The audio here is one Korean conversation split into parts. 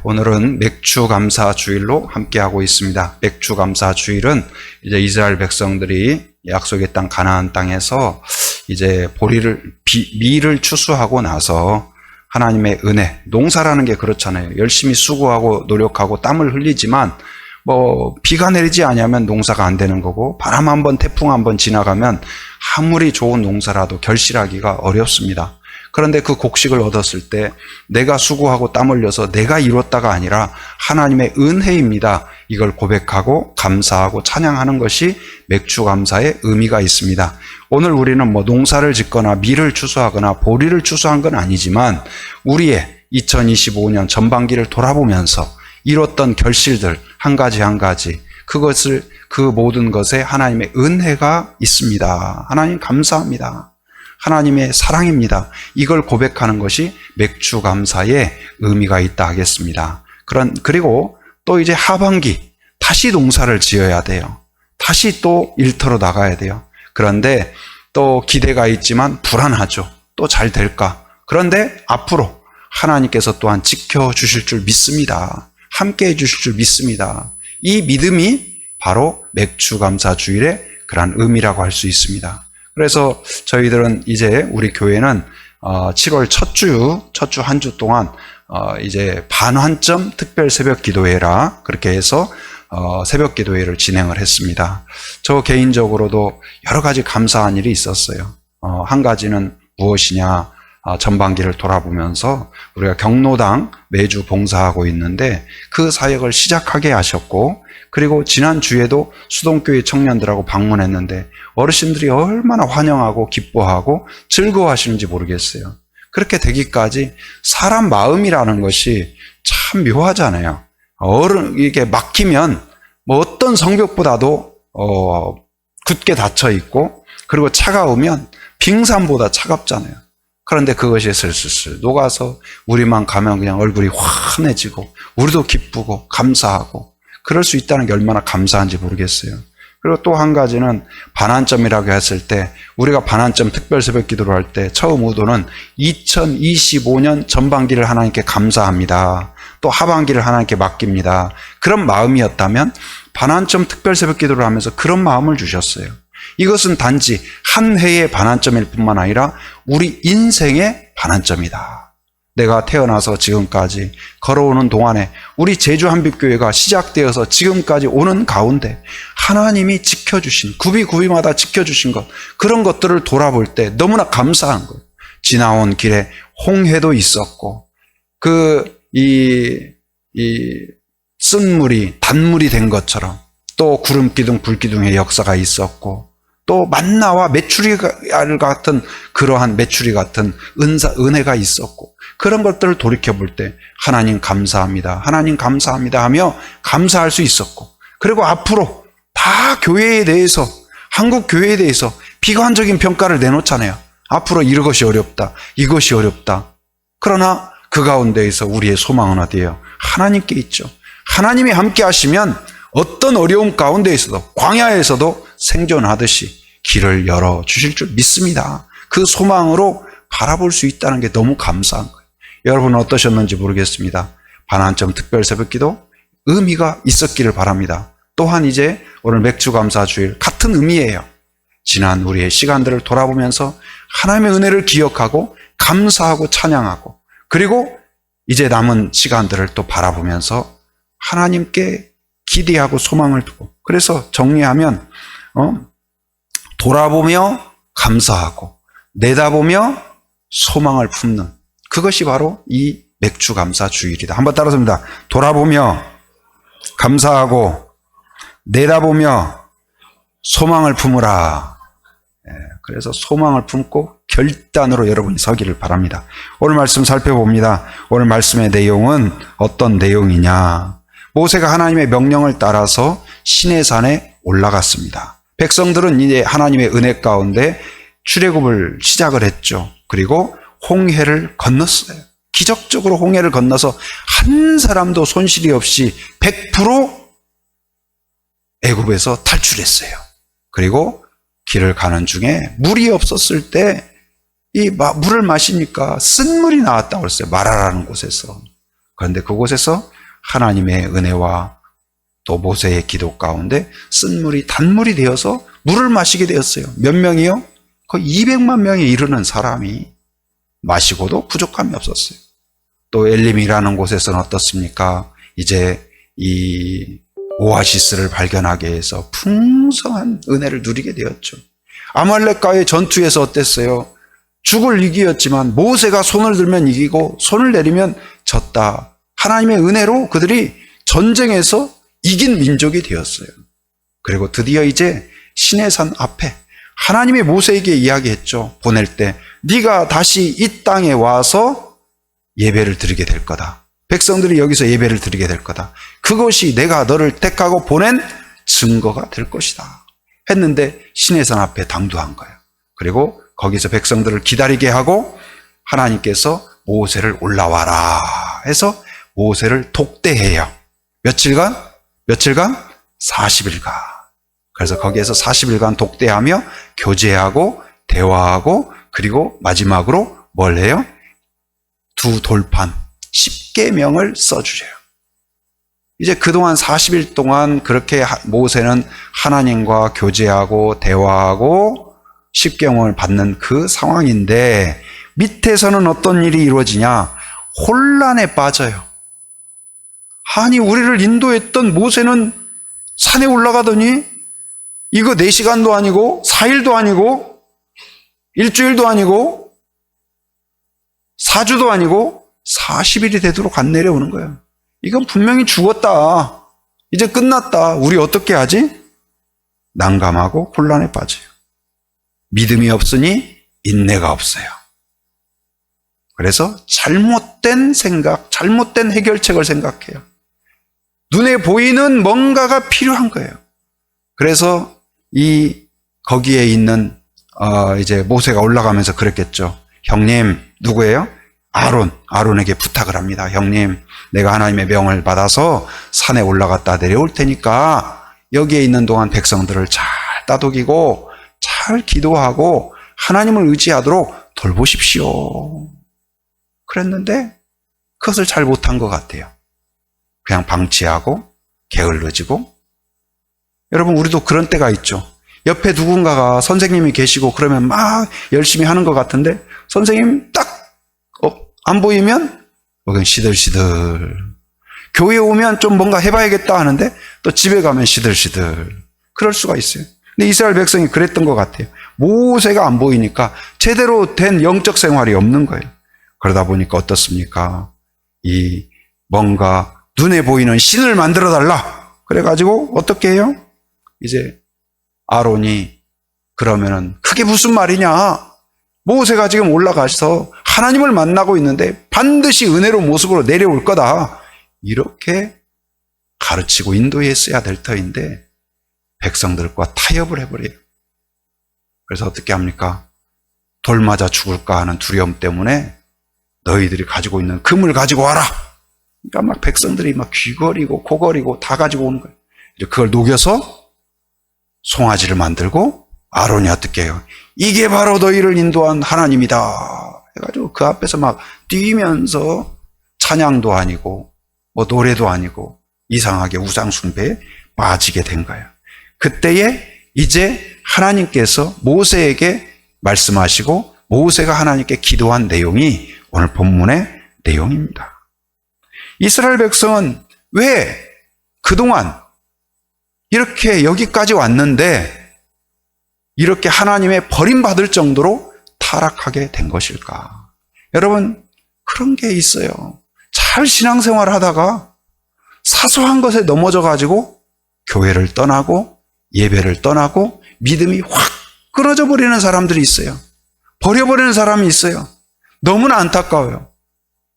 오늘은 맥추감사 주일로 함께하고 있습니다. 맥추감사 주일은 이제 이스라엘 백성들이 약속의 땅 가나안 땅에서 이제 밀을 추수하고 나서 하나님의 은혜, 농사라는 게 그렇잖아요. 열심히 수고하고 노력하고 땀을 흘리지만 비가 내리지 않으면 농사가 안 되는 거고, 바람 한번, 태풍 한번 지나가면 아무리 좋은 농사라도 결실하기가 어렵습니다. 그런데 그 곡식을 얻었을 때 내가 수고하고 땀 흘려서 내가 이뤘다가 아니라 하나님의 은혜입니다. 이걸 고백하고 감사하고 찬양하는 것이 맥추감사의 의미가 있습니다. 오늘 우리는 농사를 짓거나 밀을 추수하거나 보리를 추수한 건 아니지만 우리의 2025년 전반기를 돌아보면서 이뤘던 결실들 한 가지 한 가지, 그 모든 것에 하나님의 은혜가 있습니다. 하나님 감사합니다. 하나님의 사랑입니다. 이걸 고백하는 것이 맥추감사의 의미가 있다 하겠습니다. 그리고 또 이제 하반기 다시 농사를 지어야 돼요. 다시 또 일터로 나가야 돼요. 그런데 또 기대가 있지만 불안하죠. 또 잘 될까? 그런데 앞으로 하나님께서 또한 지켜주실 줄 믿습니다. 함께 해주실 줄 믿습니다. 이 믿음이 바로 맥추감사 주일의 그런 의미라고 할 수 있습니다. 그래서 저희들은 이제 우리 교회는 7월 첫 주 한 주 동안 이제 반환점 특별 새벽 기도회라 그렇게 해서 새벽 기도회를 진행을 했습니다. 저 개인적으로도 여러 가지 감사한 일이 있었어요. 한 가지는 무엇이냐, 전반기를 돌아보면서 우리가 경로당 매주 봉사하고 있는데 그 사역을 시작하게 하셨고, 그리고 지난주에도 수동교회 청년들하고 방문했는데 어르신들이 얼마나 환영하고 기뻐하고 즐거워하시는지 모르겠어요. 그렇게 되기까지 사람 마음이라는 것이 참 묘하잖아요. 이게 막히면 어떤 성벽보다도 굳게 닫혀 있고, 그리고 차가우면 빙산보다 차갑잖아요. 그런데 그것이 슬슬 녹아서 우리만 가면 그냥 얼굴이 환해지고 우리도 기쁘고 감사하고, 그럴 수 있다는 게 얼마나 감사한지 모르겠어요. 그리고 또 한 가지는 반환점이라고 했을 때, 우리가 반환점 특별 새벽 기도를 할 때 처음 의도는 2025년 전반기를 하나님께 감사합니다. 또 하반기를 하나님께 맡깁니다. 그런 마음이었다면 반환점 특별 새벽 기도를 하면서 그런 마음을 주셨어요. 이것은 단지 한 해의 반환점일 뿐만 아니라 우리 인생의 반환점이다. 내가 태어나서 지금까지 걸어오는 동안에 우리 제주 한빛교회가 시작되어서 지금까지 오는 가운데 하나님이 지켜주신, 구비마다 지켜주신 것, 그런 것들을 돌아볼 때 너무나 감사한 거예요. 지나온 길에 홍해도 있었고, 쓴물이 단물이 된 것처럼 또 구름기둥, 불기둥의 역사가 있었고, 또 만나와 메추리 같은 그러한 메추리 같은 은혜가 있었고, 그런 것들을 돌이켜볼 때 하나님 감사합니다, 하나님 감사합니다 하며 감사할 수 있었고, 그리고 앞으로 다 교회에 대해서, 한국 교회에 대해서 비관적인 평가를 내놓잖아요. 앞으로 이것이 어렵다, 이것이 어렵다. 그러나 그 가운데에서 우리의 소망은 어디예요? 하나님께 있죠. 하나님이 함께 하시면 어떤 어려움 가운데에서도, 광야에서도 생존하듯이 길을 열어주실 줄 믿습니다. 그 소망으로 바라볼 수 있다는 게 너무 감사한 거예요. 여러분은 어떠셨는지 모르겠습니다. 반환점 특별 새벽기도 의미가 있었기를 바랍니다. 또한 이제 오늘 맥추감사 주일 같은 의미예요. 지난 우리의 시간들을 돌아보면서 하나님의 은혜를 기억하고 감사하고 찬양하고, 그리고 이제 남은 시간들을 또 바라보면서 하나님께 기대하고 소망을 두고, 그래서 정리하면 돌아보며 감사하고 내다보며 소망을 품는, 그것이 바로 이 맥추감사 주일이다. 한번 따라서입니다. 돌아보며 감사하고 내다보며 소망을 품으라. 그래서 소망을 품고 결단으로 여러분이 서기를 바랍니다. 오늘 말씀 살펴봅니다. 오늘 말씀의 내용은 어떤 내용이냐? 모세가 하나님의 명령을 따라서 시내산에 올라갔습니다. 백성들은 이제 하나님의 은혜 가운데 출애굽을 시작을 했죠. 그리고 홍해를 건넜어요. 기적적으로 홍해를 건너서 한 사람도 손실이 없이 100% 애굽에서 탈출했어요. 그리고 길을 가는 중에 물이 없었을 때 이 물을 마시니까 쓴물이 나왔다고 그랬어요. 마라라는 곳에서. 그런데 그곳에서 하나님의 은혜와 또 모세의 기도 가운데 쓴 물이 단물이 되어서 물을 마시게 되었어요. 몇 명이요? 거의 200만 명에 이르는 사람이 마시고도 부족함이 없었어요. 또 엘림이라는 곳에서는 어떻습니까? 이제 이 오아시스를 발견하게 해서 풍성한 은혜를 누리게 되었죠. 아말렉과의 전투에서 어땠어요? 죽을 이기었지만 모세가 손을 들면 이기고 손을 내리면 졌다. 하나님의 은혜로 그들이 전쟁에서 이긴 민족이 되었어요. 그리고 드디어 이제 시내산 앞에 하나님이 모세에게 이야기했죠. 보낼 때 네가 다시 이 땅에 와서 예배를 드리게 될 거다. 백성들이 여기서 예배를 드리게 될 거다. 그것이 내가 너를 택하고 보낸 증거가 될 것이다. 했는데 시내산 앞에 당도한 거예요. 그리고 거기서 백성들을 기다리게 하고 하나님께서 모세를 올라와라 해서 모세를 독대해요. 며칠간? 40일간. 그래서 거기에서 40일간 독대하며 교제하고 대화하고 그리고 마지막으로 뭘 해요? 두 돌판 10계명을 써주세요. 이제 그동안 40일 동안 그렇게 모세는 하나님과 교제하고 대화하고 10계명을 받는 그 상황인데 밑에서는 어떤 일이 이루어지냐? 혼란에 빠져요. 아니 우리를 인도했던 모세는 산에 올라가더니 이거 4시간도 아니고 4일도 아니고 일주일도 아니고 4주도 아니고 40일이 되도록 안 내려오는 거예요. 이건 분명히 죽었다. 이제 끝났다. 우리 어떻게 하지? 난감하고 혼란에 빠져요. 믿음이 없으니 인내가 없어요. 그래서 잘못된 생각, 잘못된 해결책을 생각해요. 눈에 보이는 뭔가가 필요한 거예요. 그래서 거기에 있는 이제 모세가 올라가면서 그랬겠죠. 형님, 누구예요? 아론에게 부탁을 합니다. 형님, 내가 하나님의 명을 받아서 산에 올라갔다 내려올 테니까 여기에 있는 동안 백성들을 잘 따독이고 잘 기도하고 하나님을 의지하도록 돌보십시오. 그랬는데 그것을 잘 못한 것 같아요. 그냥 방치하고 게을러지고. 여러분, 우리도 그런 때가 있죠. 옆에 누군가가 선생님이 계시고 그러면 막 열심히 하는 것 같은데 선생님 딱 안 보이면 그냥 시들시들. 교회 오면 좀 뭔가 해봐야겠다 하는데 또 집에 가면 시들시들. 그럴 수가 있어요. 근데 이스라엘 백성이 그랬던 것 같아요. 모세가 안 보이니까 제대로 된 영적 생활이 없는 거예요. 그러다 보니까 어떻습니까? 뭔가 눈에 보이는 신을 만들어 달라. 그래가지고 어떻게 해요? 이제 아론이 그러면은 그게 무슨 말이냐? 모세가 지금 올라가서 하나님을 만나고 있는데 반드시 은혜로 모습으로 내려올 거다. 이렇게 가르치고 인도했어야 될 터인데 백성들과 타협을 해버려요. 그래서 어떻게 합니까? 돌 맞아 죽을까 하는 두려움 때문에 너희들이 가지고 있는 금을 가지고 와라. 그러니까 막 백성들이 막 귀걸이고 코걸이고 다 가지고 오는 거예요. 그걸 녹여서 송아지를 만들고 아론이 어떻게 해요? 이게 바로 너희를 인도한 하나님이다. 해가지고 그 앞에서 막 뛰면서 찬양도 아니고 뭐 노래도 아니고 이상하게 우상 숭배에 빠지게 된 거예요. 그때에 이제 하나님께서 모세에게 말씀하시고 모세가 하나님께 기도한 내용이 오늘 본문의 내용입니다. 이스라엘 백성은 왜 그동안 이렇게 여기까지 왔는데 이렇게 하나님의 버림받을 정도로 타락하게 된 것일까? 여러분, 그런 게 있어요. 잘 신앙생활 하다가 사소한 것에 넘어져 가지고 교회를 떠나고 예배를 떠나고 믿음이 확 끊어져 버리는 사람들이 있어요. 버려버리는 사람이 있어요. 너무나 안타까워요.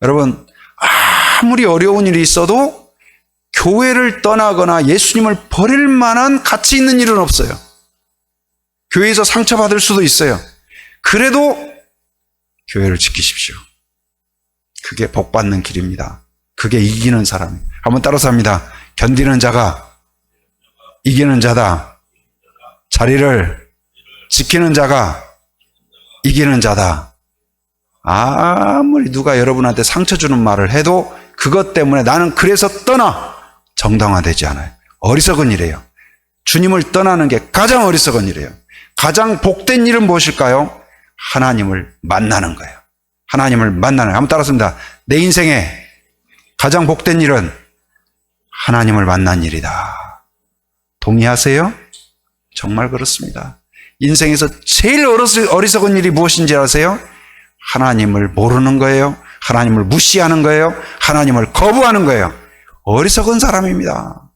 여러분, 아무리 어려운 일이 있어도 교회를 떠나거나 예수님을 버릴 만한 가치 있는 일은 없어요. 교회에서 상처받을 수도 있어요. 그래도 교회를 지키십시오. 그게 복받는 길입니다. 그게 이기는 사람. 한번 따라서 합니다. 견디는 자가 이기는 자다. 자리를 지키는 자가 이기는 자다. 아무리 누가 여러분한테 상처 주는 말을 해도 그것 때문에 나는 그래서 떠나. 정당화되지 않아요. 어리석은 일이에요. 주님을 떠나는 게 가장 어리석은 일이에요. 가장 복된 일은 무엇일까요? 하나님을 만나는 거예요. 하나님을 만나는 거예요. 한번 따라습니다. 내 인생에 가장 복된 일은 하나님을 만난 일이다. 동의하세요? 정말 그렇습니다. 인생에서 제일 어리석은 일이 무엇인지 아세요? 하나님을 모르는 거예요. 하나님을 무시하는 거예요. 하나님을 거부하는 거예요. 어리석은 사람입니다.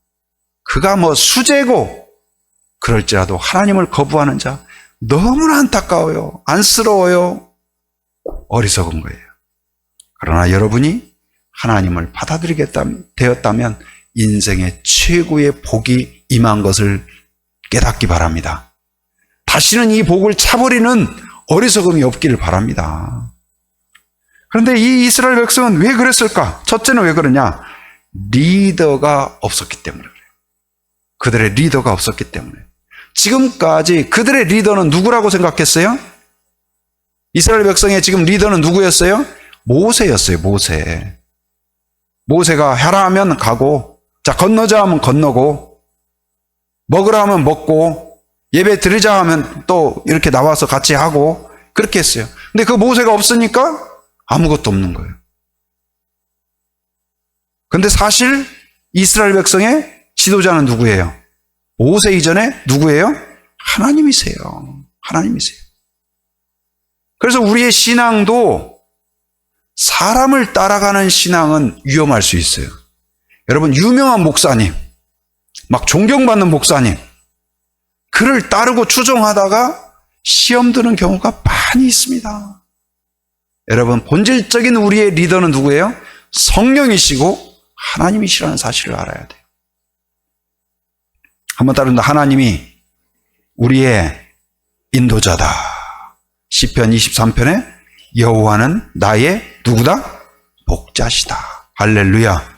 그가 뭐 수재고 그럴지라도 하나님을 거부하는 자 너무나 안타까워요. 안쓰러워요. 어리석은 거예요. 그러나 여러분이 하나님을 받아들이게 되었다면 인생의 최고의 복이 임한 것을 깨닫기 바랍니다. 다시는 이 복을 차버리는 어리석음이 없기를 바랍니다. 그런데 이 이스라엘 백성은 왜 그랬을까? 첫째는 왜 그러냐? 리더가 없었기 때문에 그래요. 그들의 리더가 없었기 때문에. 지금까지 그들의 리더는 누구라고 생각했어요? 이스라엘 백성의 지금 리더는 누구였어요? 모세였어요. 모세. 모세가 하라 하면 가고, 자 건너자 하면 건너고, 먹으라 하면 먹고, 예배 드리자 하면 또 이렇게 나와서 같이 하고 그렇게 했어요. 근데 그 모세가 없으니까 아무것도 없는 거예요. 근데 사실 이스라엘 백성의 지도자는 누구예요? 모세 이전에 누구예요? 하나님이세요. 하나님이세요. 그래서 우리의 신앙도 사람을 따라가는 신앙은 위험할 수 있어요. 여러분, 유명한 목사님, 막 존경받는 목사님, 그를 따르고 추종하다가 시험 드는 경우가 많이 있습니다. 여러분, 본질적인 우리의 리더는 누구예요? 성령이시고 하나님이시라는 사실을 알아야 돼요. 한번 따릅니다. 하나님이 우리의 인도자다. 시편 23편에 여호와는 나의 누구다? 목자시다. 할렐루야.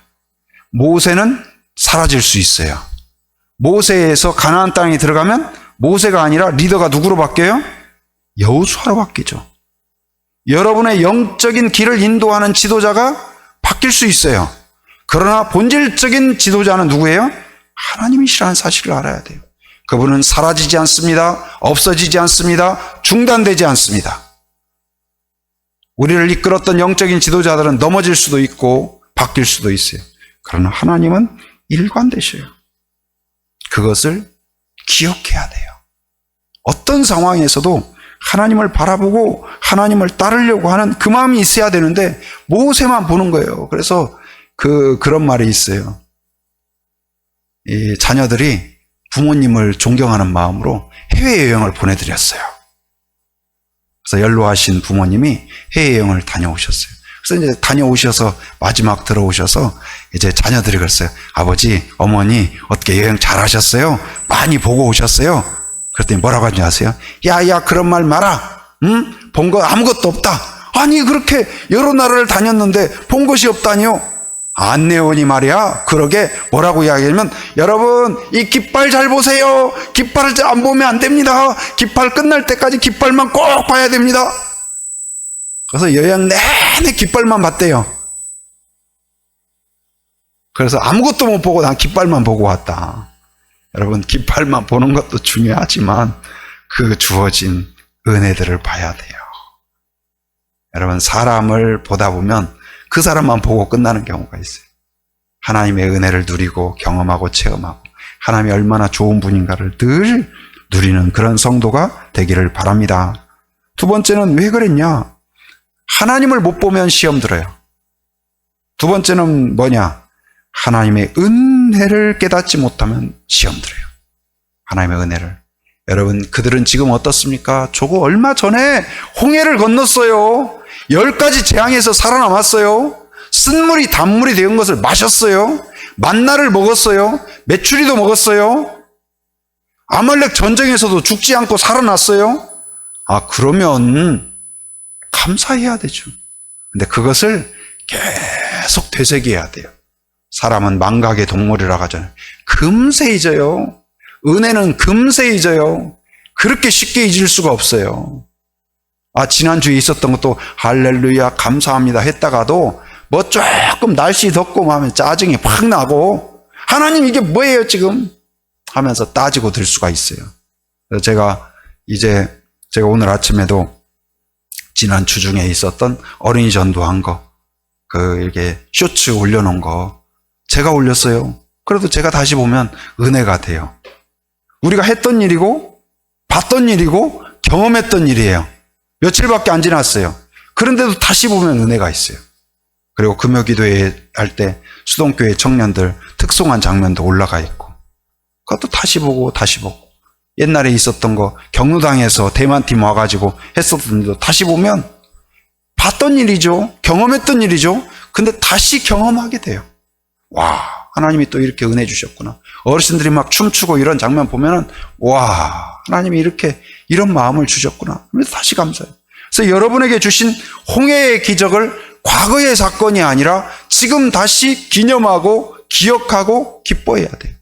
모세는 사라질 수 있어요. 모세에서 가나안 땅에 들어가면 모세가 아니라 리더가 누구로 바뀌어요? 여호수아로 바뀌죠. 여러분의 영적인 길을 인도하는 지도자가 바뀔 수 있어요. 그러나 본질적인 지도자는 누구예요? 하나님이시라는 사실을 알아야 돼요. 그분은 사라지지 않습니다. 없어지지 않습니다. 중단되지 않습니다. 우리를 이끌었던 영적인 지도자들은 넘어질 수도 있고 바뀔 수도 있어요. 그러나 하나님은 일관되셔요. 그것을 기억해야 돼요. 어떤 상황에서도 하나님을 바라보고 하나님을 따르려고 하는 그 마음이 있어야 되는데 모세만 보는 거예요. 그래서 그런 말이 있어요. 이 자녀들이 부모님을 존경하는 마음으로 해외여행을 보내드렸어요. 그래서 연로하신 부모님이 해외여행을 다녀오셨어요. 그래서 이제 다녀오셔서 마지막 들어오셔서 이제 자녀들이 그랬어요. 아버지, 어머니 어떻게 여행 잘 하셨어요? 많이 보고 오셨어요? 그랬더니 뭐라고 하는지 아세요? 야, 그런 말 마라. 응? 본 거 아무것도 없다. 아니, 그렇게 여러 나라를 다녔는데 본 것이 없다니요? 안내원이 말이야. 그러게 뭐라고 이야기하면, 여러분 이 깃발 잘 보세요. 깃발을 안 보면 안 됩니다. 깃발 끝날 때까지 깃발만 꼭 봐야 됩니다. 그래서 여행 내내 깃발만 봤대요. 그래서 아무것도 못 보고 난 깃발만 보고 왔다. 여러분, 깃발만 보는 것도 중요하지만 그 주어진 은혜들을 봐야 돼요. 여러분, 사람을 보다 보면 그 사람만 보고 끝나는 경우가 있어요. 하나님의 은혜를 누리고 경험하고 체험하고 하나님이 얼마나 좋은 분인가를 늘 누리는 그런 성도가 되기를 바랍니다. 두 번째는 왜 그랬냐? 하나님을 못 보면 시험 들어요. 두 번째는 뭐냐? 하나님의 은혜를 깨닫지 못하면 시험 들어요. 하나님의 은혜를. 여러분, 그들은 지금 어떻습니까? 저거 얼마 전에 홍해를 건넜어요. 10가지 재앙에서 살아남았어요. 쓴물이 단물이 된 것을 마셨어요. 만나를 먹었어요. 메추리도 먹었어요. 아말렉 전쟁에서도 죽지 않고 살아났어요. 그러면 감사해야 되죠. 근데 그것을 계속 되새겨야 돼요. 사람은 망각의 동물이라고 하잖아요. 금세 잊어요. 은혜는 금세 잊어요. 그렇게 쉽게 잊을 수가 없어요. 지난주에 있었던 것도 할렐루야 감사합니다 했다가도 뭐 조금 날씨 덥고 하면 짜증이 팍 나고, 하나님 이게 뭐예요 지금? 하면서 따지고 들 수가 있어요. 그래서 제가 오늘 아침에도 지난 주 중에 있었던 어린이 전도한 거, 이렇게 쇼츠 올려놓은 거 제가 올렸어요. 그래도 제가 다시 보면 은혜가 돼요. 우리가 했던 일이고 봤던 일이고 경험했던 일이에요. 며칠밖에 안 지났어요. 그런데도 다시 보면 은혜가 있어요. 그리고 금요기도회 할 때 수동교회 청년들 특송한 장면도 올라가 있고, 그것도 다시 보고 다시 보고, 옛날에 있었던 거 경로당에서 대만팀 와가지고 했었던 일도 다시 보면 봤던 일이죠. 경험했던 일이죠. 근데 다시 경험하게 돼요. 와, 하나님이 또 이렇게 은혜 주셨구나. 어르신들이 막 춤추고 이런 장면 보면은, 와, 하나님이 이런 마음을 주셨구나. 그래서 다시 감사해요. 그래서 여러분에게 주신 홍해의 기적을 과거의 사건이 아니라 지금 다시 기념하고 기억하고 기뻐해야 돼요.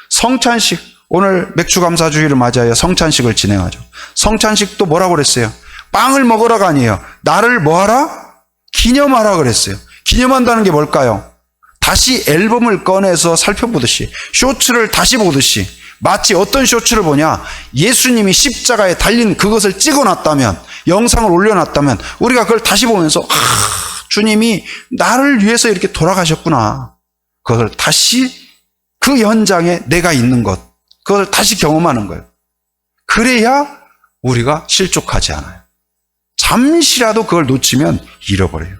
성찬식, 오늘 맥주감사주의를 맞이하여 성찬식을 진행하죠. 성찬식도 뭐라고 그랬어요? 빵을 먹으라가 아니에요. 나를 뭐하라? 기념하라 그랬어요. 기념한다는 게 뭘까요? 다시 앨범을 꺼내서 살펴보듯이, 쇼츠를 다시 보듯이, 마치 어떤 쇼츠를 보냐? 예수님이 십자가에 달린 그것을 찍어놨다면, 영상을 올려놨다면 우리가 그걸 다시 보면서, 주님이 나를 위해서 이렇게 돌아가셨구나. 그것을 다시 그 현장에 내가 있는 것, 그것을 다시 경험하는 거예요. 그래야 우리가 실족하지 않아요. 잠시라도 그걸 놓치면 잃어버려요.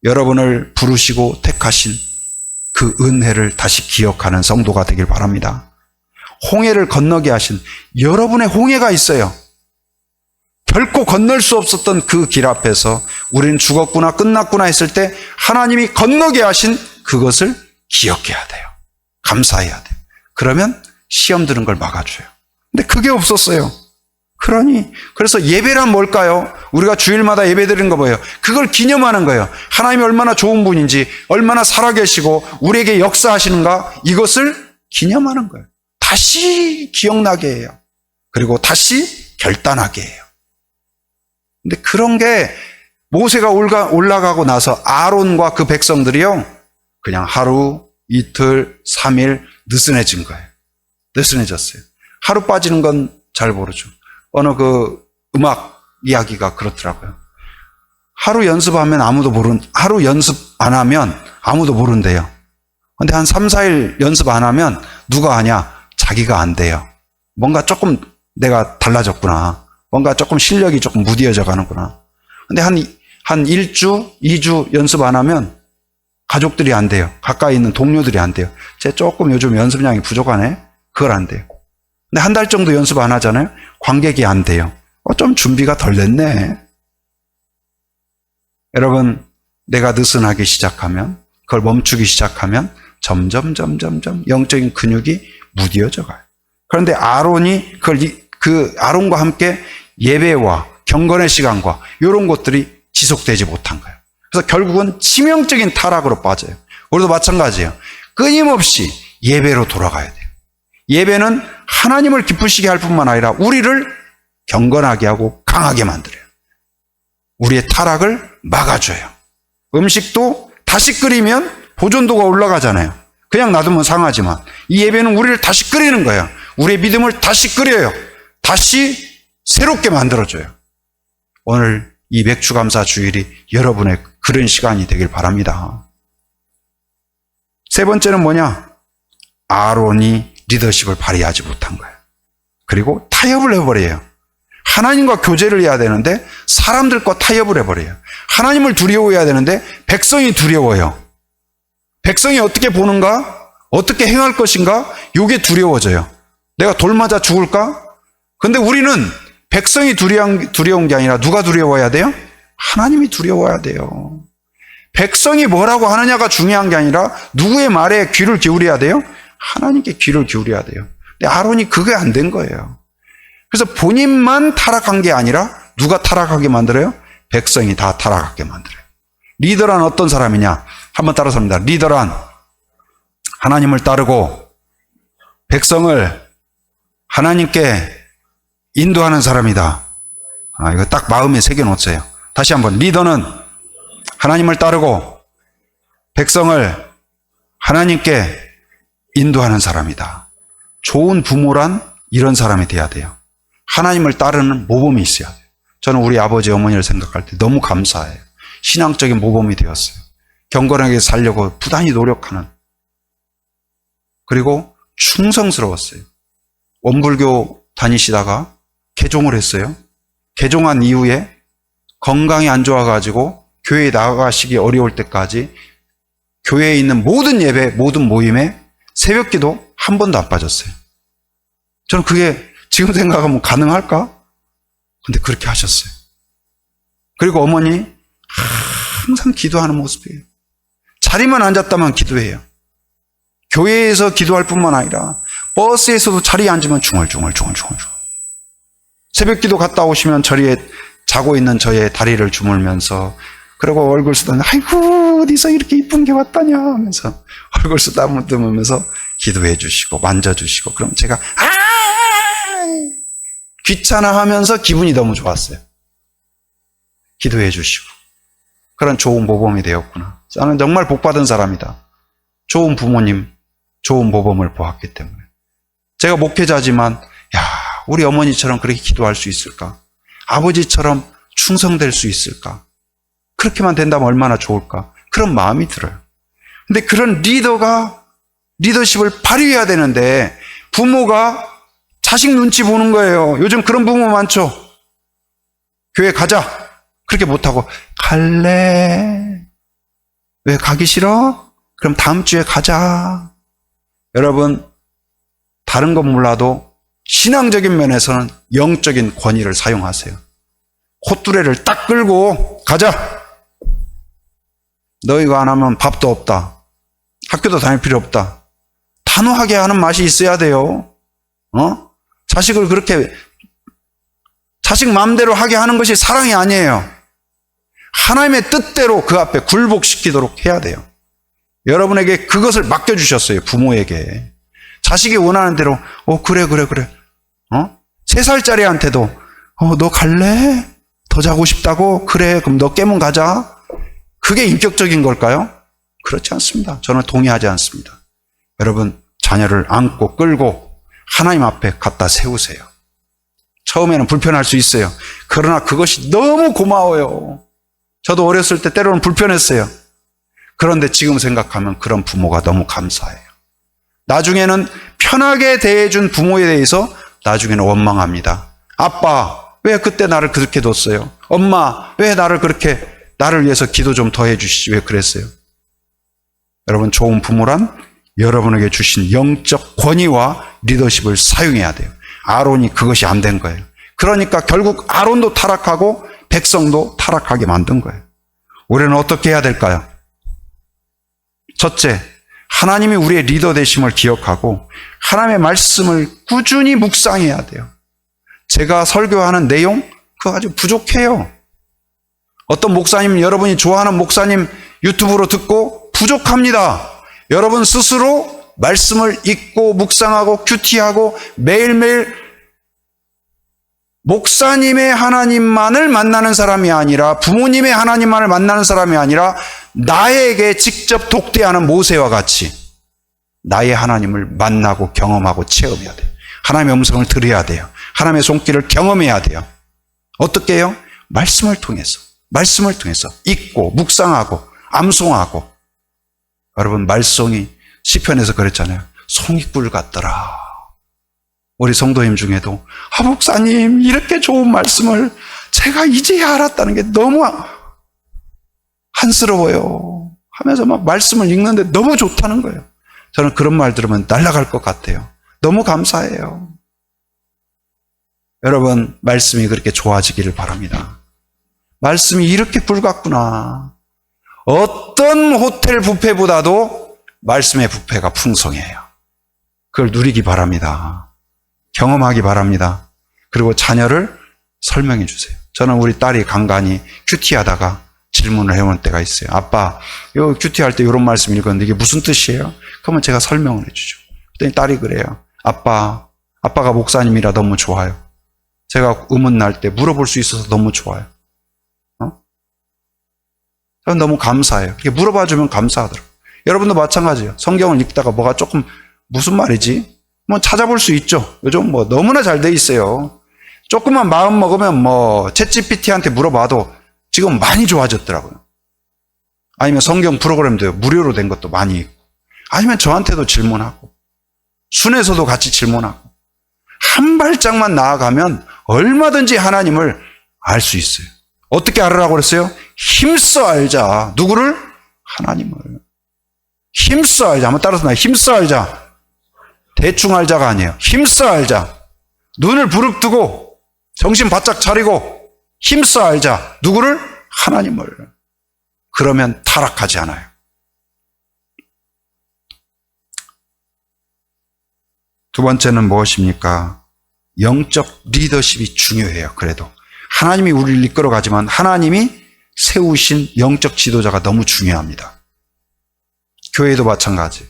여러분을 부르시고 택하신 그 은혜를 다시 기억하는 성도가 되길 바랍니다. 홍해를 건너게 하신 여러분의 홍해가 있어요. 결코 건널 수 없었던 그 길 앞에서 우리는 죽었구나, 끝났구나 했을 때 하나님이 건너게 하신 그것을 기억해야 돼요. 감사해야 돼요. 그러면 시험 드는 걸 막아줘요. 근데 그게 없었어요. 그래서 예배란 뭘까요? 우리가 주일마다 예배 드리는 거 뭐예요? 그걸 기념하는 거예요. 하나님이 얼마나 좋은 분인지, 얼마나 살아계시고 우리에게 역사하시는가, 이것을 기념하는 거예요. 다시 기억나게 해요. 그리고 다시 결단하게 해요. 근데 그런 게 모세가 올라가고 나서 아론과 그 백성들이요, 그냥 하루, 이틀, 3일 느슨해진 거예요. 느슨해졌어요. 하루 빠지는 건 잘 모르죠. 어느 음악 이야기가 그렇더라고요. 하루 연습 안 하면 아무도 모른대요. 근데 한 3, 4일 연습 안 하면 누가 하냐? 자기가 안 돼요. 뭔가 조금 내가 달라졌구나. 뭔가 조금 실력이 조금 무디어져 가는구나. 근데 한 1주, 2주 연습 안 하면 가족들이 안 돼요. 가까이 있는 동료들이 안 돼요. 쟤 조금 요즘 연습량이 부족하네? 그걸 안 돼요. 근데 한 달 정도 연습 안 하잖아요? 관객이 안 돼요. 좀 준비가 덜 됐네. 여러분, 내가 느슨하기 시작하면, 그걸 멈추기 시작하면 점점 영적인 근육이 무디어져 가요. 그런데 아론이 아론과 함께 예배와 경건의 시간과 이런 것들이 지속되지 못한 거예요. 그래서 결국은 치명적인 타락으로 빠져요. 우리도 마찬가지예요. 끊임없이 예배로 돌아가야 돼요. 예배는 하나님을 기쁘시게 할 뿐만 아니라 우리를 경건하게 하고 강하게 만들어요. 우리의 타락을 막아줘요. 음식도 다시 끓이면 보존도가 올라가잖아요. 그냥 놔두면 상하지만 이 예배는 우리를 다시 끓이는 거예요. 우리의 믿음을 다시 끓여요. 다시 새롭게 만들어줘요. 오늘 이 맥주감사 주일이 여러분의 그런 시간이 되길 바랍니다. 세 번째는 뭐냐? 아론이 리더십을 발휘하지 못한 거예요. 그리고 타협을 해버려요. 하나님과 교제를 해야 되는데 사람들과 타협을 해버려요. 하나님을 두려워해야 되는데 백성이 두려워요. 백성이 어떻게 보는가? 어떻게 행할 것인가? 이게 두려워져요. 내가 돌 맞아 죽을까? 근데 우리는 백성이 두려운 게 아니라 누가 두려워야 돼요? 하나님이 두려워야 돼요. 백성이 뭐라고 하느냐가 중요한 게 아니라 누구의 말에 귀를 기울여야 돼요? 하나님께 귀를 기울여야 돼요. 근데 아론이 그게 안 된 거예요. 그래서 본인만 타락한 게 아니라 누가 타락하게 만들어요? 백성이 다 타락하게 만들어요. 리더란 어떤 사람이냐? 한번 따라서 합니다. 리더란 하나님을 따르고 백성을 하나님께 인도하는 사람이다. 이거 딱 마음에 새겨놓으세요. 다시 한번. 리더는 하나님을 따르고 백성을 하나님께 인도하는 사람이다. 좋은 부모란 이런 사람이 돼야 돼요. 하나님을 따르는 모범이 있어야 돼요. 저는 우리 아버지 어머니를 생각할 때 너무 감사해요. 신앙적인 모범이 되었어요. 경건하게 살려고 부단히 노력하는. 그리고 충성스러웠어요. 원불교 다니시다가 개종을 했어요. 개종한 이후에 건강이 안 좋아가지고 교회에 나가시기 어려울 때까지 교회에 있는 모든 예배, 모든 모임에 새벽기도 한 번도 안 빠졌어요. 저는 그게 지금 생각하면 가능할까? 근데 그렇게 하셨어요. 그리고 어머니 항상 기도하는 모습이에요. 자리만 앉았다면 기도해요. 교회에서 기도할 뿐만 아니라 버스에서도 자리에 앉으면 중얼중얼. 새벽기도 갔다 오시면 자리에 자고 있는 저의 다리를 주물면서 그리고 얼굴 쓰다듬으면서 아이고 어디서 이렇게 이쁜 게 왔다냐 하면서 얼굴 쓰다듬으면서 기도해 주시고 만져주시고 그럼 제가 귀찮아하면서 기분이 너무 좋았어요. 기도해 주시고 그런 좋은 모범이 되었구나. 저는 정말 복받은 사람이다. 좋은 부모님, 좋은 모범을 보았기 때문에. 제가 목회자지만 우리 어머니처럼 그렇게 기도할 수 있을까? 아버지처럼 충성될 수 있을까? 그렇게만 된다면 얼마나 좋을까? 그런 마음이 들어요. 근데 그런 리더십을 발휘해야 되는데 부모가 자식 눈치 보는 거예요. 요즘 그런 부모 많죠? 교회 가자. 그렇게 못하고 갈래? 왜 가기 싫어? 그럼 다음 주에 가자. 여러분, 다른 건 몰라도 신앙적인 면에서는 영적인 권위를 사용하세요. 콧두레를 딱 끌고 가자. 너 이거 안 하면 밥도 없다. 학교도 다닐 필요 없다. 단호하게 하는 맛이 있어야 돼요. 자식을 그렇게 자식 마음대로 하게 하는 것이 사랑이 아니에요. 하나님의 뜻대로 그 앞에 굴복시키도록 해야 돼요. 여러분에게 그것을 맡겨주셨어요. 부모에게. 자식이 원하는 대로 그래 3살짜리한테도 너 갈래? 더 자고 싶다고? 그래 그럼 너 깨면 가자. 그게 인격적인 걸까요? 그렇지 않습니다. 저는 동의하지 않습니다. 여러분 자녀를 안고 끌고 하나님 앞에 갖다 세우세요. 처음에는 불편할 수 있어요. 그러나 그것이 너무 고마워요. 저도 어렸을 때 때로는 불편했어요. 그런데 지금 생각하면 그런 부모가 너무 감사해요. 나중에는 편하게 대해준 부모에 대해서 나중에는 원망합니다. 아빠, 왜 그때 나를 그렇게 뒀어요? 엄마, 왜 나를 위해서 기도 좀 더 해주시지? 왜 그랬어요? 여러분, 좋은 부모란 여러분에게 주신 영적 권위와 리더십을 사용해야 돼요. 아론이 그것이 안 된 거예요. 그러니까 결국 아론도 타락하고 백성도 타락하게 만든 거예요. 우리는 어떻게 해야 될까요? 첫째, 하나님이 우리의 리더 되심을 기억하고 하나님의 말씀을 꾸준히 묵상해야 돼요. 제가 설교하는 내용 그거 아주 부족해요. 어떤 목사님, 여러분이 좋아하는 목사님 유튜브로 듣고 부족합니다. 여러분 스스로 말씀을 읽고 묵상하고 큐티하고 매일매일 목사님의 하나님만을 만나는 사람이 아니라 부모님의 하나님만을 만나는 사람이 아니라 나에게 직접 독대하는 모세와 같이 나의 하나님을 만나고 경험하고 체험해야 돼요. 하나님의 음성을 들어야 돼요. 하나님의 손길을 경험해야 돼요. 어떻게 해요? 말씀을 통해서 읽고 묵상하고 암송하고. 여러분 말씀이 시편에서 그랬잖아요. 송이꿀 같더라. 우리 성도님 중에도 목사님 이렇게 좋은 말씀을 제가 이제야 알았다는 게 너무 한스러워요 하면서 막 말씀을 읽는데 너무 좋다는 거예요. 저는 그런 말 들으면 날아갈 것 같아요. 너무 감사해요. 여러분 말씀이 그렇게 좋아지기를 바랍니다. 말씀이 이렇게 불같구나. 어떤 호텔 뷔페보다도 말씀의 뷔페가 풍성해요. 그걸 누리기 바랍니다. 경험하기 바랍니다. 그리고 자녀를 설명해 주세요. 저는 우리 딸이 간간히 큐티하다가 질문을 해오는 때가 있어요. 아빠, 요 큐티할 때 이런 말씀 읽었는데 이게 무슨 뜻이에요? 그러면 제가 설명을 해주죠. 그랬더니 딸이 그래요. 아빠가 목사님이라 너무 좋아요. 제가 의문 날 때 물어볼 수 있어서 너무 좋아요. 저는 너무 감사해요. 이렇게 물어봐 주면 감사하더라고요. 여러분도 마찬가지예요. 성경을 읽다가 뭐가 조금 무슨 말이지? 뭐 찾아볼 수 있죠. 요즘 뭐 너무나 잘 돼 있어요. 조금만 마음 먹으면 뭐 챗GPT한테 물어봐도 지금 많이 좋아졌더라고요. 아니면 성경 프로그램도 무료로 된 것도 많이 있고, 아니면 저한테도 질문하고, 순에서도 같이 질문하고, 한 발짝만 나아가면 얼마든지 하나님을 알 수 있어요. 어떻게 알으라고 그랬어요? 힘써 알자. 누구를? 하나님을. 힘써 알자. 한번 따라서 나 힘써 알자. 대충 알자가 아니에요. 힘써 알자. 눈을 부릅뜨고 정신 바짝 차리고 힘써 알자. 누구를? 하나님을. 그러면 타락하지 않아요. 두 번째는 무엇입니까? 영적 리더십이 중요해요. 그래도 하나님이 우리를 이끌어가지만 하나님이 세우신 영적 지도자가 너무 중요합니다. 교회도 마찬가지.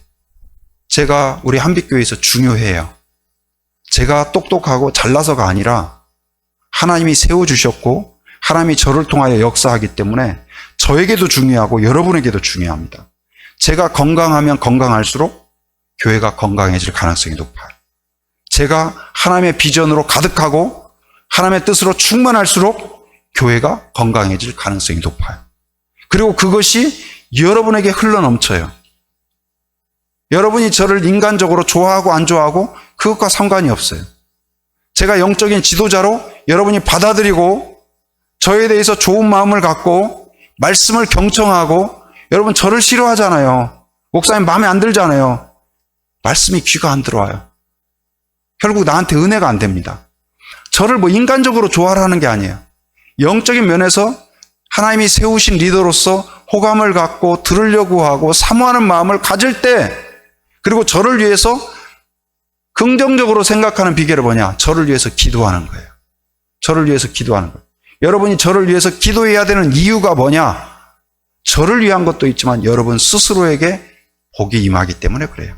제가 우리 한빛교회에서 중요해요. 제가 똑똑하고 잘나서가 아니라 하나님이 세워주셨고 하나님이 저를 통하여 역사하기 때문에 저에게도 중요하고 여러분에게도 중요합니다. 제가 건강하면 건강할수록 교회가 건강해질 가능성이 높아요. 제가 하나님의 비전으로 가득하고 하나님의 뜻으로 충만할수록 교회가 건강해질 가능성이 높아요. 그리고 그것이 여러분에게 흘러넘쳐요. 여러분이 저를 인간적으로 좋아하고 안 좋아하고 그것과 상관이 없어요. 제가 영적인 지도자로 여러분이 받아들이고 저에 대해서 좋은 마음을 갖고 말씀을 경청하고, 여러분 저를 싫어하잖아요. 목사님 마음에 안 들잖아요. 말씀이 귀가 안 들어와요. 결국 나한테 은혜가 안 됩니다. 저를 뭐 인간적으로 좋아하는 게 아니에요. 영적인 면에서 하나님이 세우신 리더로서 호감을 갖고 들으려고 하고 사모하는 마음을 가질 때, 그리고 저를 위해서 긍정적으로 생각하는 비결은 뭐냐? 저를 위해서 기도하는 거예요. 저를 위해서 기도하는 거예요. 여러분이 저를 위해서 기도해야 되는 이유가 뭐냐? 저를 위한 것도 있지만 여러분 스스로에게 복이 임하기 때문에 그래요.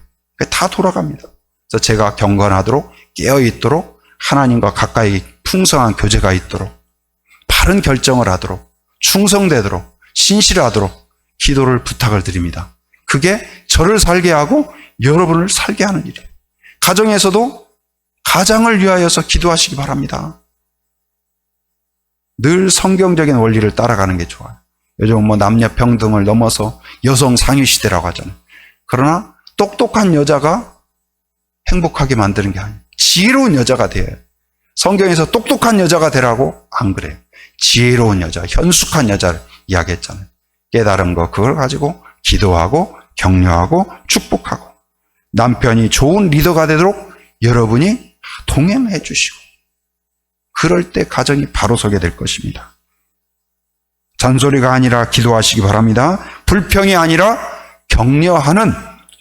다 돌아갑니다. 그래서 제가 경건하도록 깨어있도록 하나님과 가까이 풍성한 교제가 있도록 바른 결정을 하도록 충성되도록 신실하도록 기도를 부탁을 드립니다. 그게 저를 살게 하고 여러분을 살게 하는 일이에요. 가정에서도 가장을 위하여서 기도하시기 바랍니다. 늘 성경적인 원리를 따라가는 게 좋아요. 요즘 뭐 남녀 평등을 넘어서 여성 상위 시대라고 하잖아요. 그러나 똑똑한 여자가 행복하게 만드는 게 아니에요. 지혜로운 여자가 돼요. 성경에서 똑똑한 여자가 되라고 안 그래요. 지혜로운 여자, 현숙한 여자를 이야기했잖아요. 깨달은 거 그걸 가지고 기도하고 격려하고 축복하고 남편이 좋은 리더가 되도록 여러분이 동행해 주시고, 그럴 때 가정이 바로 서게 될 것입니다. 잔소리가 아니라 기도하시기 바랍니다. 불평이 아니라 격려하는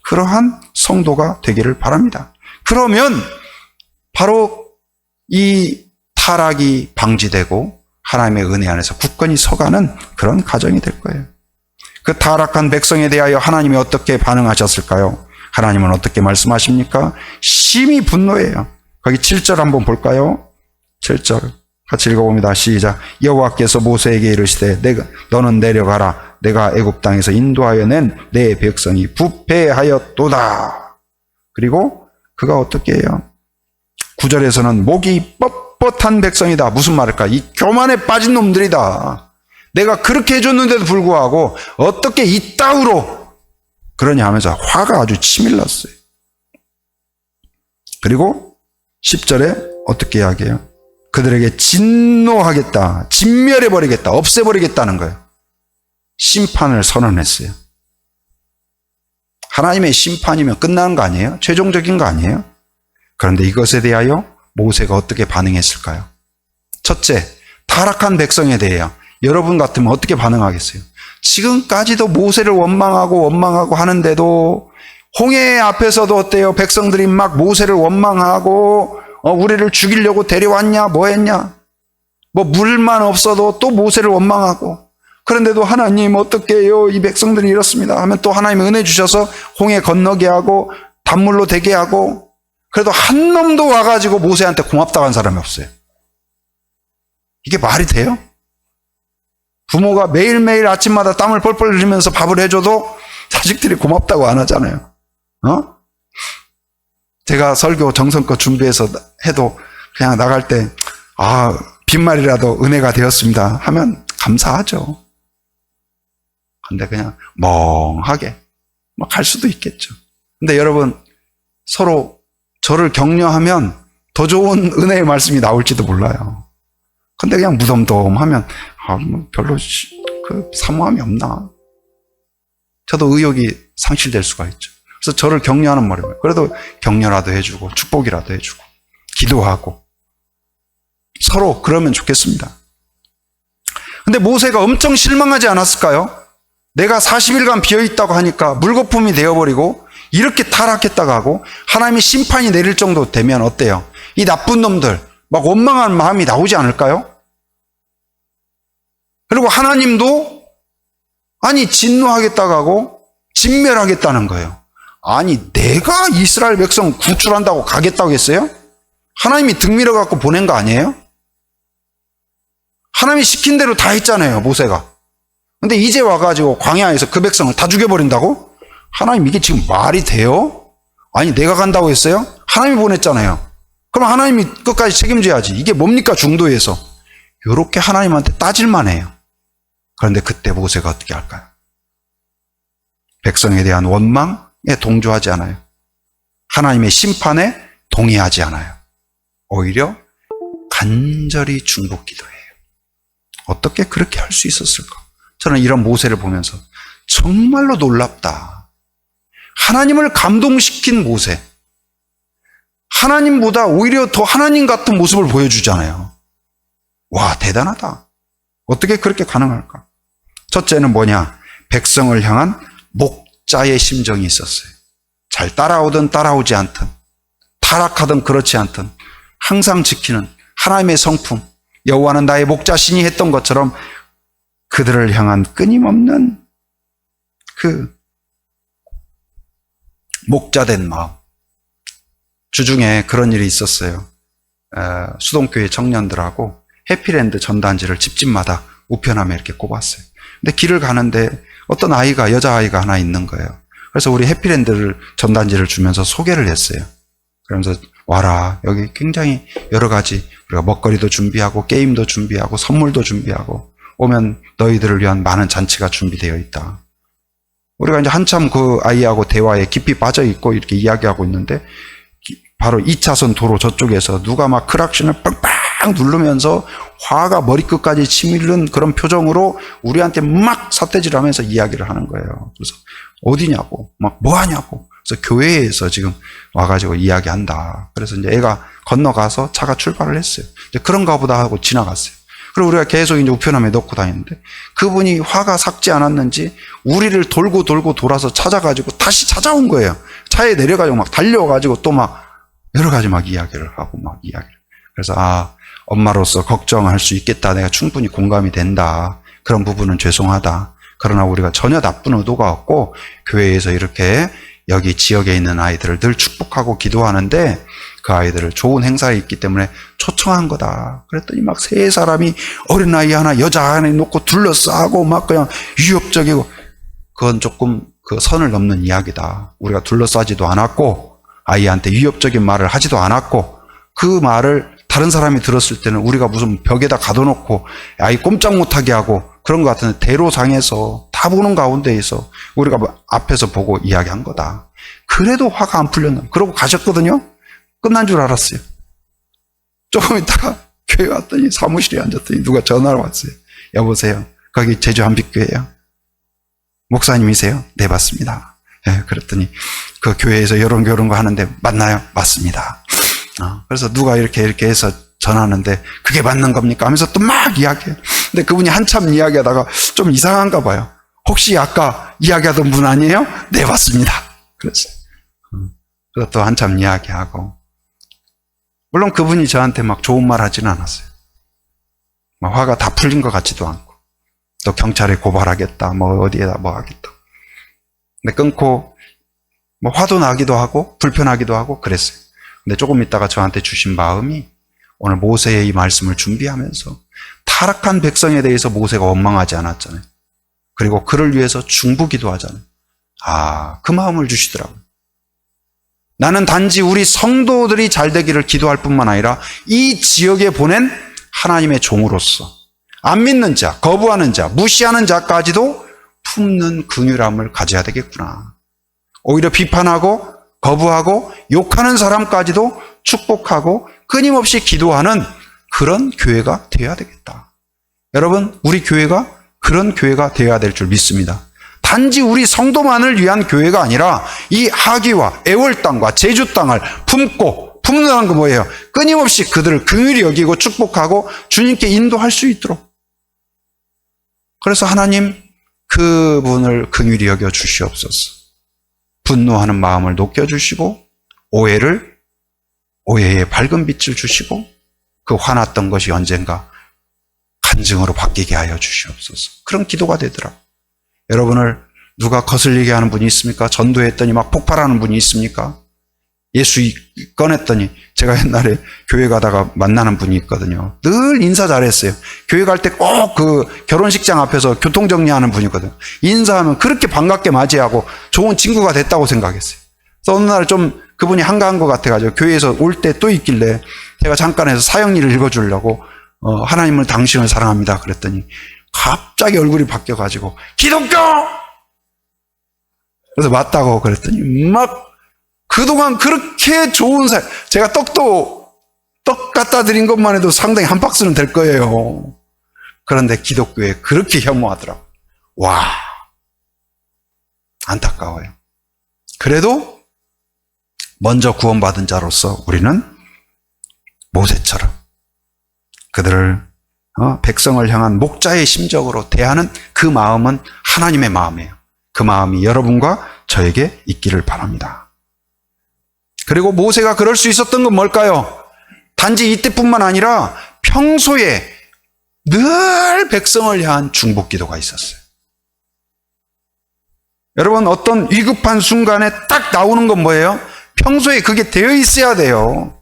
그러한 성도가 되기를 바랍니다. 그러면 바로 이 타락이 방지되고 하나님의 은혜 안에서 굳건히 서가는 그런 가정이 될 거예요. 그 타락한 백성에 대하여 하나님이 어떻게 반응하셨을까요? 하나님은 어떻게 말씀하십니까? 심히 분노해요. 거기 7절 한번 볼까요? 7절 같이 읽어봅니다. 시작. 여호와께서 모세에게 이르시되 너는 내려가라. 내가 애굽 땅에서 인도하여 낸 내 백성이 부패하였도다. 그리고 그가 어떻게 해요? 9절에서는 목이 뻣뻣한 백성이다. 무슨 말일까? 이 교만에 빠진 놈들이다. 내가 그렇게 해줬는데도 불구하고 어떻게 이따위로 그러냐 하면서 화가 아주 치밀렀어요. 그리고 10절에 어떻게 이야기해요? 그들에게 진노하겠다, 진멸해버리겠다, 없애버리겠다는 거예요. 심판을 선언했어요. 하나님의 심판이면 끝나는 거 아니에요? 최종적인 거 아니에요? 그런데 이것에 대하여 모세가 어떻게 반응했을까요? 첫째, 타락한 백성에 대해요. 여러분 같으면 어떻게 반응하겠어요? 지금까지도 모세를 원망하고 하는데도 홍해 앞에서도 어때요? 백성들이 막 모세를 원망하고 우리를 죽이려고 데려왔냐? 뭐 했냐? 뭐 물만 없어도 또 모세를 원망하고, 그런데도 하나님 어떻게 해요? 이 백성들이 이렇습니다 하면 또 하나님 은혜 주셔서 홍해 건너게 하고 단물로 되게 하고, 그래도 한 놈도 와가지고 모세한테 고맙다고 한 사람이 없어요. 이게 말이 돼요? 부모가 매일매일 아침마다 땀을 뻘뻘 흘리면서 밥을 해줘도 자식들이 고맙다고 안 하잖아요. 제가 설교 정성껏 준비해서 해도 그냥 나갈 때, 빈말이라도 은혜가 되었습니다 하면 감사하죠. 근데 그냥 멍하게 갈 수도 있겠죠. 근데 여러분, 서로 저를 격려하면 더 좋은 은혜의 말씀이 나올지도 몰라요. 근데 그냥 무덤덤하면 별로 사모함이 없나. 저도 의욕이 상실될 수가 있죠. 그래서 저를 격려하는 말이에요. 그래도 격려라도 해주고 축복이라도 해주고 기도하고 서로 그러면 좋겠습니다. 근데 모세가 엄청 실망하지 않았을까요? 내가 40일간 비어있다고 하니까 물거품이 되어버리고 이렇게 타락했다고 하고 하나님의 심판이 내릴 정도 되면 어때요? 이 나쁜 놈들 막 원망한 마음이 나오지 않을까요? 그리고 하나님도 진노하겠다고 하고 진멸하겠다는 거예요. 내가 이스라엘 백성 구출한다고 가겠다고 했어요? 하나님이 등 밀어갖고 보낸 거 아니에요? 하나님이 시킨 대로 다 했잖아요, 모세가. 근데 이제 와가지고 광야에서 그 백성을 다 죽여버린다고? 하나님 이게 지금 말이 돼요? 내가 간다고 했어요? 하나님이 보냈잖아요. 그럼 하나님이 끝까지 책임져야지. 이게 뭡니까, 중도에서? 이렇게 하나님한테 따질만 해요. 그런데 그때 모세가 어떻게 할까요? 백성에 대한 원망에 동조하지 않아요. 하나님의 심판에 동의하지 않아요. 오히려 간절히 중보 기도해요. 어떻게 그렇게 할 수 있었을까? 저는 이런 모세를 보면서 정말로 놀랍다. 하나님을 감동시킨 모세. 하나님보다 오히려 더 하나님 같은 모습을 보여주잖아요. 와, 대단하다. 어떻게 그렇게 가능할까? 첫째는 뭐냐? 백성을 향한 목자의 심정이 있었어요. 잘 따라오든 따라오지 않든, 타락하든 그렇지 않든 항상 지키는 하나님의 성품, 여호와는 나의 목자시니 했던 것처럼 그들을 향한 끊임없는 그 목자된 마음. 주중에 그런 일이 있었어요. 수동교회 청년들하고 해피랜드 전단지를 집집마다 우편함에 이렇게 꼽았어요. 근데 길을 가는데 어떤 여자아이가 하나 있는 거예요. 그래서 우리 해피랜드를 전단지를 주면서 소개를 했어요. 그러면서 와라, 여기 굉장히 여러 가지 우리가 먹거리도 준비하고 게임도 준비하고 선물도 준비하고 오면 너희들을 위한 많은 잔치가 준비되어 있다. 우리가 이제 한참 그 아이하고 대화에 깊이 빠져 있고 이렇게 이야기하고 있는데 바로 2차선 도로 저쪽에서 누가 막 크락션을 빵빵 누르면서 화가 머리끝까지 치밀는 그런 표정으로 우리한테 막 삿대질하면서 이야기를 하는 거예요. 그래서 어디냐고, 막 뭐하냐고. 그래서 교회에서 지금 와가지고 이야기한다. 그래서 이제 애가 건너가서 차가 출발을 했어요. 이제 그런가 보다 하고 지나갔어요. 그리고 우리가 계속 이제 우편함에 넣고 다니는데 그분이 화가 삭지 않았는지 우리를 돌고 돌아서 찾아가지고 다시 찾아온 거예요. 차에 내려가지고 막 달려가지고 또 막 여러 가지 막 이야기를 하고 막 이야기를. 그래서 엄마로서 걱정할 수 있겠다. 내가 충분히 공감이 된다. 그런 부분은 죄송하다. 그러나 우리가 전혀 나쁜 의도가 없고 교회에서 이렇게 여기 지역에 있는 아이들을 늘 축복하고 기도하는데 그 아이들을 좋은 행사에 있기 때문에 초청한 거다. 그랬더니 막 세 사람이 어린아이 하나 여자 하나 놓고 둘러싸고 막 그냥 위협적이고 그건 조금 그 선을 넘는 이야기다. 우리가 둘러싸지도 않았고 아이한테 위협적인 말을 하지도 않았고 그 말을 다른 사람이 들었을 때는 우리가 무슨 벽에다 가둬놓고 아이 꼼짝 못하게 하고 그런 것 같은데 대로상에서 다 보는 가운데에서 우리가 앞에서 보고 이야기한 거다. 그래도 화가 안 풀렸나. 그러고 가셨거든요. 끝난 줄 알았어요. 조금 있다가 교회 왔더니 사무실에 앉았더니 누가 전화를 왔어요. 여보세요. 거기 제주 한빛교회요. 목사님이세요? 네, 맞습니다. 네, 그랬더니 그 교회에서 이런 거 하는데 맞나요? 맞습니다. 그래서 누가 이렇게 해서 전하는데 그게 맞는 겁니까? 하면서 또 막 이야기해요. 근데 그분이 한참 이야기하다가 좀 이상한가 봐요. 혹시 아까 이야기하던 분 아니에요? 네, 맞습니다. 그랬어요. 그래서 또 한참 이야기하고 물론 그분이 저한테 막 좋은 말 하지는 않았어요. 막 화가 다 풀린 것 같지도 않고 또 경찰에 고발하겠다 뭐 어디에다 뭐 하겠다. 근데 끊고 뭐 화도 나기도 하고 불편하기도 하고 그랬어요. 근데 조금 있다가 저한테 주신 마음이 오늘 모세의 이 말씀을 준비하면서 타락한 백성에 대해서 모세가 원망하지 않았잖아요. 그리고 그를 위해서 중보기도하잖아요. 그 마음을 주시더라고요. 나는 단지 우리 성도들이 잘 되기를 기도할 뿐만 아니라 이 지역에 보낸 하나님의 종으로서 안 믿는 자, 거부하는 자, 무시하는 자까지도 품는 긍휼함을 가져야 되겠구나. 오히려 비판하고 거부하고 욕하는 사람까지도 축복하고 끊임없이 기도하는 그런 교회가 되어야 되겠다. 여러분, 우리 교회가 그런 교회가 되어야 될 줄 믿습니다. 단지 우리 성도만을 위한 교회가 아니라 이 하기와 애월 땅과 제주 땅을 품는다는 거 뭐예요? 끊임없이 그들을 긍휼히 여기고 축복하고 주님께 인도할 수 있도록. 그래서 하나님 그분을 긍휼히 여겨 주시옵소서. 분노하는 마음을 녹여주시고 오해의 밝은 빛을 주시고 그 화났던 것이 언젠가 간증으로 바뀌게 하여 주시옵소서. 그런 기도가 되더라고요. 여러분을 누가 거슬리게 하는 분이 있습니까? 전도했더니 막 폭발하는 분이 있습니까? 예수 꺼냈더니 제가 옛날에 교회 가다가 만나는 분이 있거든요. 늘 인사 잘했어요. 교회 갈 때 꼭 그 결혼식장 앞에서 교통정리하는 분이거든요. 인사하면 그렇게 반갑게 맞이하고 좋은 친구가 됐다고 생각했어요. 그래서 어느 날 좀 그분이 한가한 것 같아가지고 교회에서 올 때 또 있길래 제가 잠깐 해서 사형리를 읽어주려고 하나님을 당신을 사랑합니다 그랬더니 갑자기 얼굴이 바뀌어가지고 기독교! 그래서 맞다고 그랬더니 막 그동안 그렇게 좋은 제가 떡 갖다 드린 것만 해도 상당히 한 박스는 될 거예요. 그런데 기독교에 그렇게 혐오하더라고요. 와, 안타까워요. 그래도 먼저 구원받은 자로서 우리는 모세처럼 그들을 백성을 향한 목자의 심적으로 대하는 그 마음은 하나님의 마음이에요. 그 마음이 여러분과 저에게 있기를 바랍니다. 그리고 모세가 그럴 수 있었던 건 뭘까요? 단지 이때뿐만 아니라 평소에 늘 백성을 향한 중보 기도가 있었어요. 여러분, 어떤 위급한 순간에 딱 나오는 건 뭐예요? 평소에 그게 되어 있어야 돼요.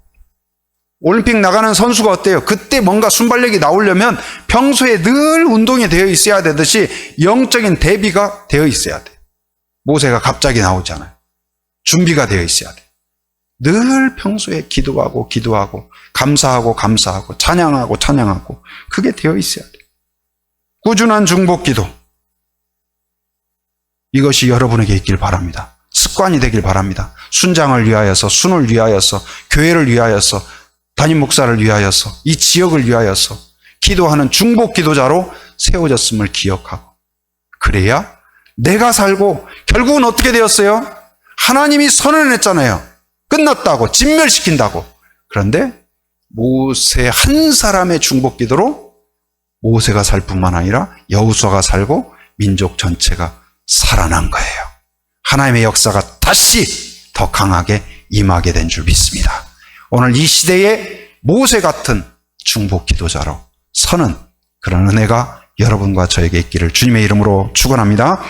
올림픽 나가는 선수가 어때요? 그때 뭔가 순발력이 나오려면 평소에 늘 운동이 되어 있어야 되듯이 영적인 대비가 되어 있어야 돼요. 모세가 갑자기 나오잖아요. 준비가 되어 있어야 돼요. 늘 평소에 기도하고 감사하고 찬양하고 그게 되어 있어야 돼요. 꾸준한 중보 기도, 이것이 여러분에게 있길 바랍니다. 습관이 되길 바랍니다. 순장을 위하여서, 순을 위하여서, 교회를 위하여서, 담임 목사를 위하여서, 이 지역을 위하여서 기도하는 중보 기도자로 세워졌음을 기억하고, 그래야 내가 살고 결국은 어떻게 되었어요? 하나님이 선언했잖아요. 끝났다고, 진멸시킨다고. 그런데 모세 한 사람의 중보 기도로 모세가 살 뿐만 아니라 여호수아가 살고 민족 전체가 살아난 거예요. 하나님의 역사가 다시 더 강하게 임하게 된 줄 믿습니다. 오늘 이 시대에 모세 같은 중보 기도자로 서는 그런 은혜가 여러분과 저에게 있기를 주님의 이름으로 축원합니다.